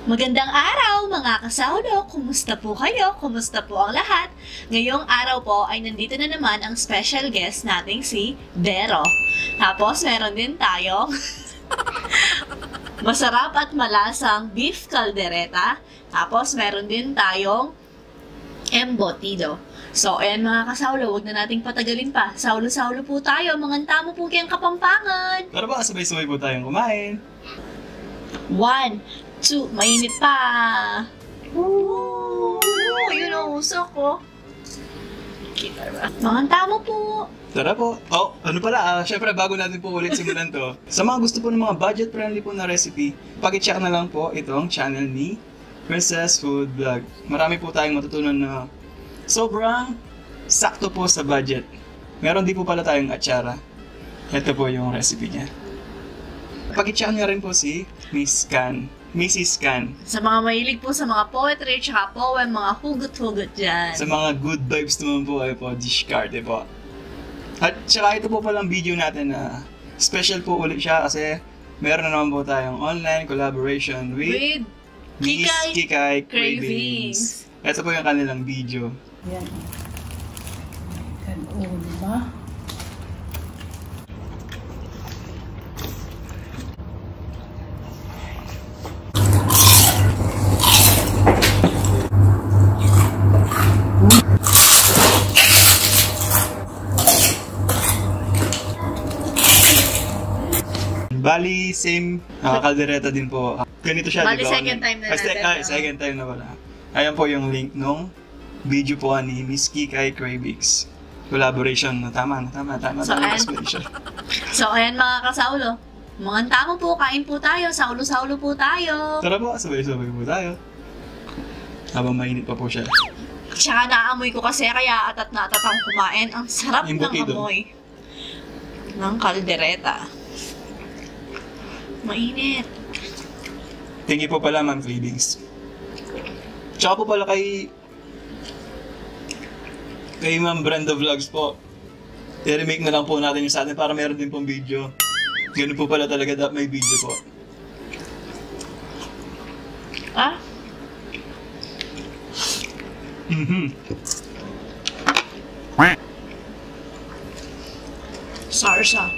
Magandang araw mga kasaulo! Kumusta po kayo? Kumusta po ang lahat? Ngayong araw po ay nandito na naman ang special guest nating si Vero. Tapos meron din tayong masarap at malasang beef caldereta. Tapos meron din tayong embutido. So, ayan mga kasaulo, huwag na nating patagalin pa. Saulo-saulo po tayo, manganta mo po kayang Kapampangan. Tara ba, sabay-sabay po tayong kumain. 1, 2, mainit pa. Woo! Yun ang usok ko. Kita ba? Manganta mo po. Tara po. Oh, ano pala, syempre bago natin po ulit simulan to, sa mga gusto po ng mga budget-friendly po na recipe, paki-check na lang po itong channel ni Princess Food Vlog. Marami po tayong matutunan na sobrang sakto po sa budget. Meron din po pala tayong atsara. Ito po yung recipe niya. Paki-check niyo rin po si Mrs. Can. Sa mga mahilig po sa mga poetry, tsaka poem, mga hugot-hugot dyan. Sa mga good vibes naman po ay po, diskarte po. At saka ito po palang video natin na special po ulit siya kasi meron na naman po tayong online collaboration with Miss Kikay Cravings. Ito po yung kanilang video. Yan. Kanon ba? Bali, same kaldereta din po. Ganito siya, Bali, di ba? second time na natin. Second time na wala. Ayan po yung link nung video po ni Miss Kikay Cravings. Collaboration na tama. So, So, ayan mga kasaulo. Manganta mo po, kain po tayo, saulo-saulo po tayo. Tara po, sabay-sabay po tayo. Habang mainit pa po siya. Tsaka naamoy ko kasi kaya atat na atat ang kumain. Ang sarap ng Embutido. amoy ng kaldereta. Mainit. Thank you po pala, Ma'am Cravings. Tsaka po pala kay Ma'am Brenda Vlogs po. I-remake na lang po natin yung sa atin para meron din pong video. Ganun po pala talaga dapat may video po. Ah? Sarsa.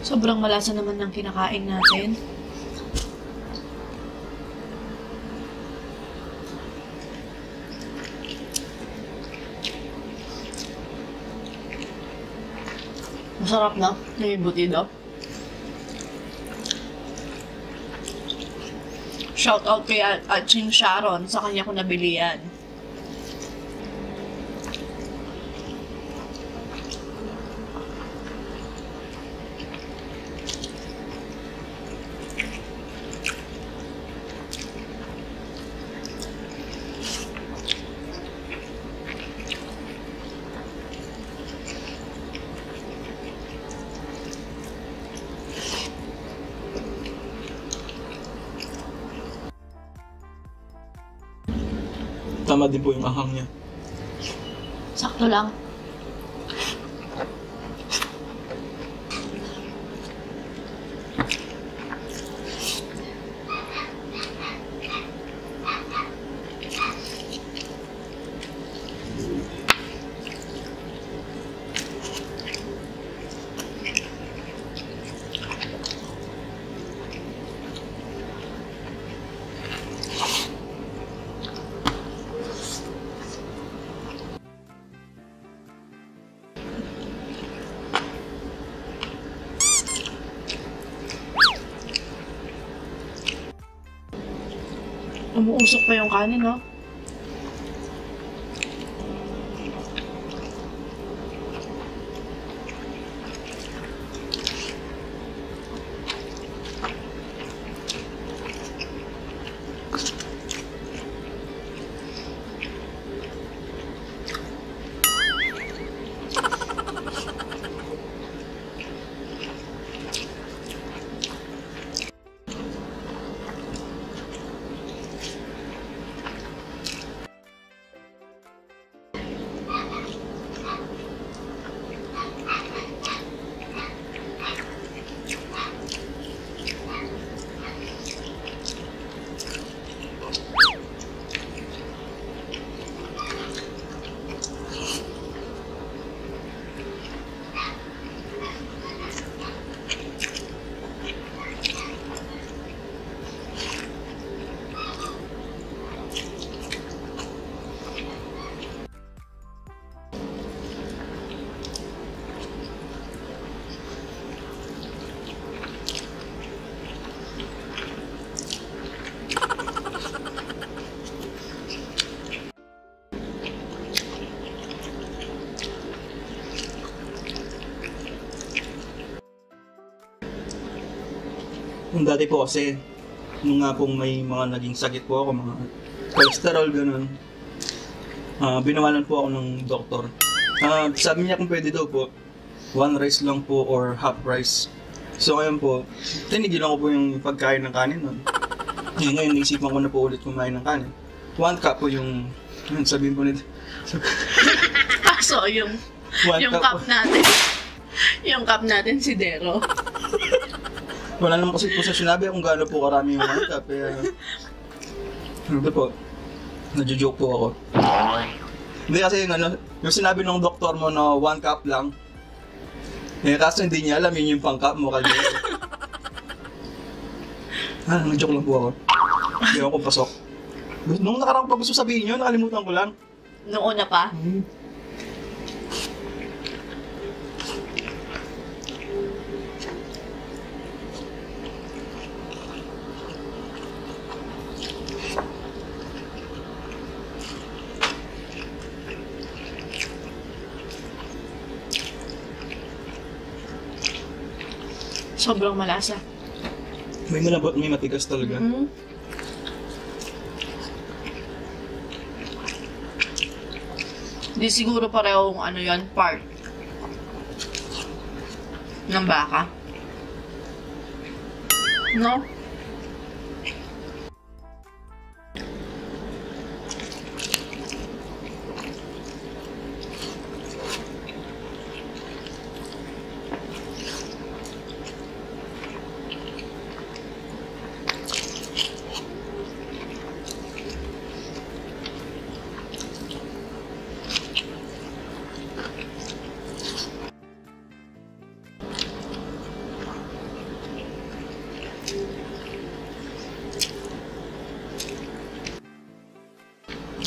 Sobrang malasa naman ng kinakain natin. Masarap na, yung embutido. Shout out kay Aching Sharon, sa kanya ko nabili yan. Tama din po yung ahang niya. Sakto lang. Umuusok pa yung kanin, no? Yung dati po kasi, nung nga pong may mga naging sakit po ako, mga cholesterol, ganun. Binawalan po ako ng doktor. Sabi niya kung pwede daw po, 1 rice lang po or half rice. So ngayon po, tinigilan ko po yung pagkain ng kanin nun. Ngayon, naisipan ko na po ulit kumain ng kanin. 1 cup po yung sabihin po nito. So, yung cup natin. Yung cup natin si Dero. Wala naman kasi po sa sinabi kung gaano po karami yung 1 cup. Ano po, nadyo-joke po ako. Hindi kasi yung sinabi ng doktor mo na 1 cup lang, kaso hindi niya alam yun yung pang cup mo kalde. Nag-joke lang po ako. Hindi ako pasok. Nung nakarang pa gusto sabihin yun, nakalimutan ko lang. Noong una pa? Sobrang malasa. May malambot, may matigas talaga. Di siguro parehong yan, part ng baka. No?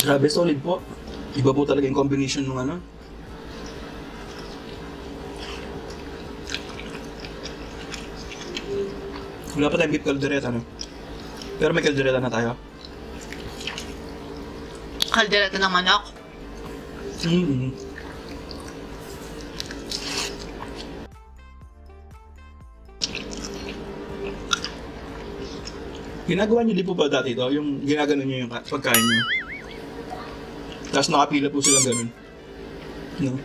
Grabe, solid po. Iba po talaga yung combination ng Wala pa tayong beef caldereta, Pero may caldereta na tayo. Kaldereta ng manok. Ginagawa niyo di po ba dati ito? Yung ginagano niyo yung pagkain niyo? Tapos nakapila po silang ganun. No?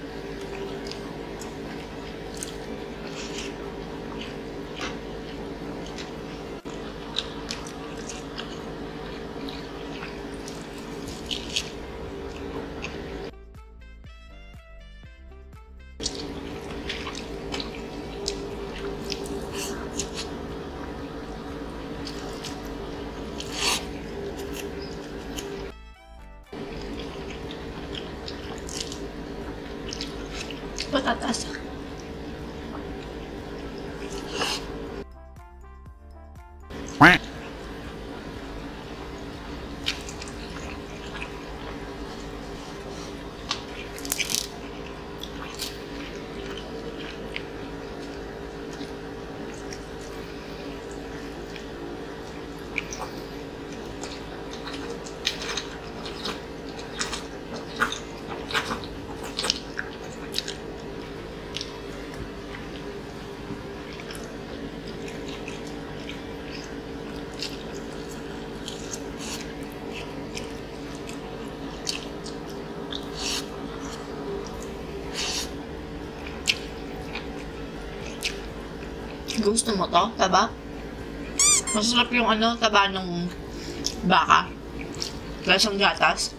Patatas. Gusto mo to? Taba? Masarap yung taba ng baka. Lasang gatas.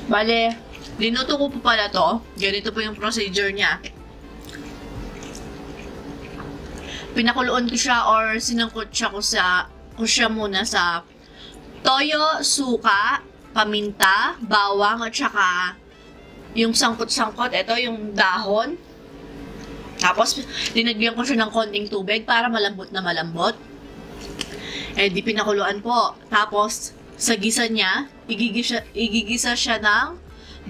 Bale, linuto ko po pala to. Ganito po yung procedure niya. Pinakuluan ko siya or sinangkot siya ko siya muna sa toyo, suka, paminta, bawang, at saka yung sangkot-sangkot. Ito yung dahon. Tapos, linagyan ko siya ng konting tubig para malambot na malambot. Di pinakuluan po. Tapos, sa gisa niya, igigisa siya ng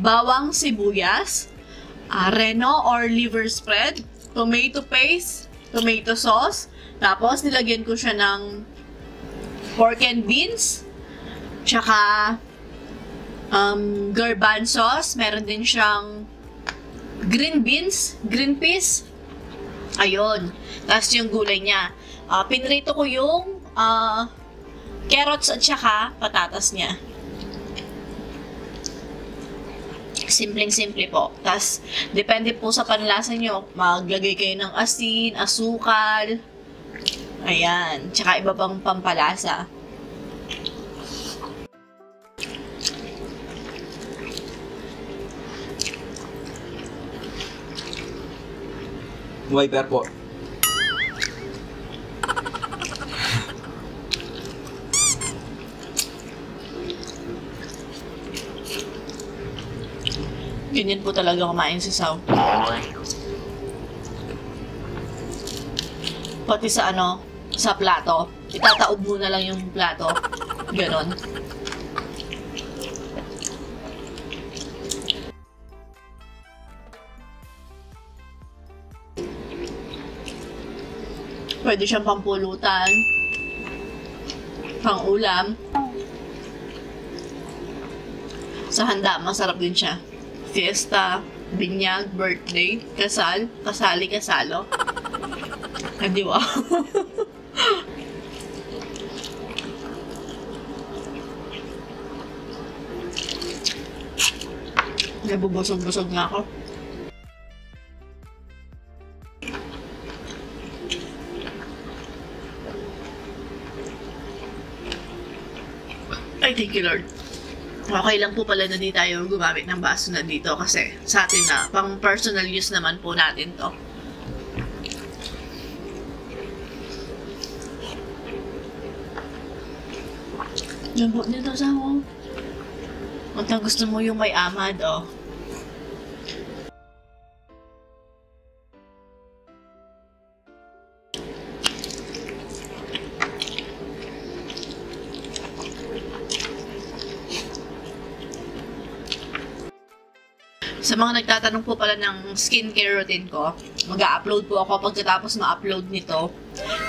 bawang sibuyas, reno or liver spread, tomato paste, tomato sauce. Tapos, nilagyan ko siya ng pork and beans, tsaka garbanzos. Meron din siyang green peas, Ayun. Tapos yung gulay niya. Pinrito ko yung carrots at saka patatas niya. Simpleng-simple po. Tapos, depende po sa panlasa nyo. Maglagay kayo ng asin, asukal. Ayan. Tsaka iba pang pampalasa. Wiper po. Ganyan po talaga kumain si Sao. Pati sa sa plato. Itataob mo na lang yung plato. Ganon. Pwede siyang pampulutan, pang-ulam. Sa handa, masarap din siya. Fiesta, binyag, birthday, kasal, kasali, kasalo. Hindi wow. Nabubusog-busog nga ako. Ay, thank you, Lord. Okay lang po pala na di tayo gumamit ng baso na dito kasi sa atin na, pang personal use naman po natin to. Lambot nito sa mo. At gusto mo yung may amad, oh. Sa mga nagtatanong po pala ng skincare routine ko, mag-a-upload po ako pagkatapos ma-upload nito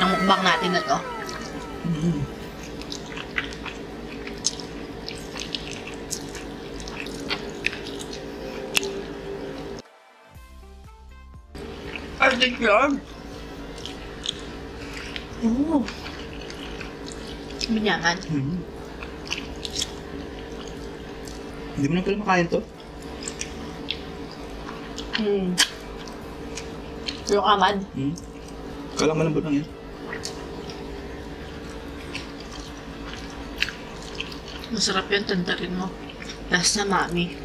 ng mukbang natin na to. I think yun. Oo. Binyaman. Hindi mo na pala makain to? Yung amad. Kala malambot lang yan. Masarap yan, tantarin mo. Last na mami.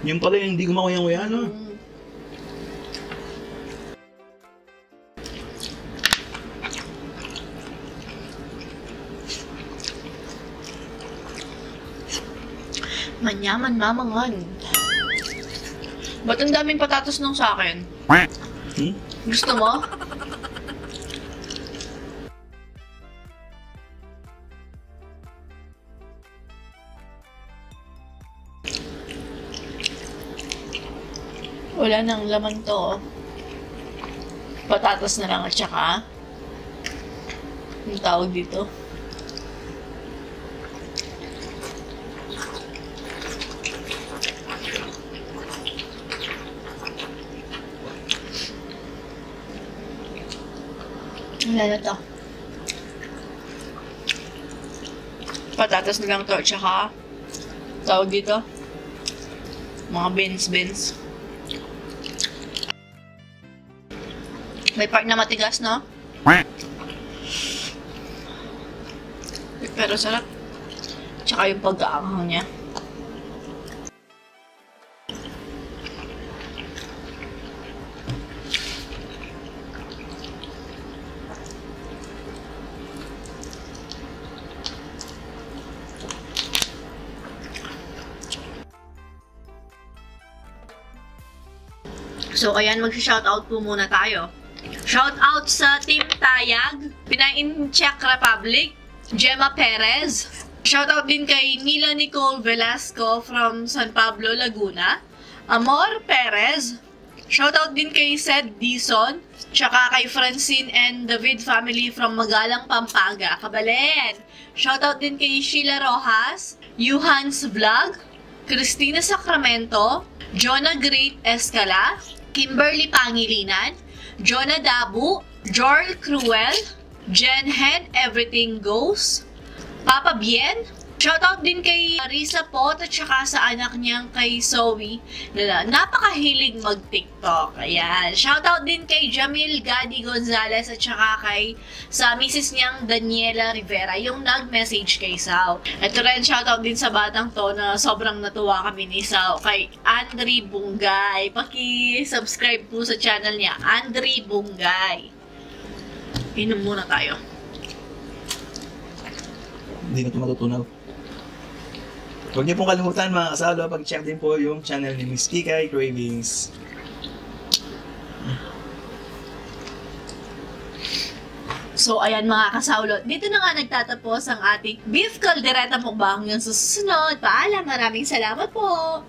Yung pala yung hindi kumakuyang-kuya, no? Manyaman mamangan. Ba't ang daming patatas nung sa akin? Gusto mo? Wala nang laman to. Patatas na lang at saka yung tawag dito. Wala na to. Patatas na lang to at saka tawag dito. Mga beans. May part na matigas, no? Pero sarap. Tsaka yung pagkaanghang niya. So, ayan, mag-shoutout po muna tayo. Shoutout sa Team Tayag, Pinain Czech Republic, Gemma Perez. Shoutout din kay Nila Nicole Velasco from San Pablo, Laguna. Amor Perez. Shoutout din kay Sed Dison. Tsaka kay Francine and David family from Magalang, Pampanga, Kabalen. Shoutout din kay Sheila Rojas, Yuhan's Vlog, Christina Sacramento, Jonah Great Escala, Kimberly Pangilinan, Jonah Dabu, Jorl Cruel, Jen Hen, Everything Goes, Papa Bien. Shoutout din kay Risa Pot at saka sa anak niyang kay Zoe na napakahilig mag-TikTok. Ayan. Shoutout din kay Jamil Gadi Gonzalez at saka kay sa misis niyang Daniela Rivera yung nag-message kay Sao. Ito rin shoutout din sa batang to na sobrang natuwa kami ni Sao kay Andri Bungay. Paki-subscribe po sa channel niya, Andri Bungay. Inom muna tayo. Hindi na ito matutunaw. Huwag niyo pong kalimutan mga kasalo, pag-check din po yung channel ni Miss Kikay Cravings. So, ayan mga kasaulo, dito na nga nagtatapos ang ating beef caldereta mukbang. Yung susunod, paalam, maraming salamat po!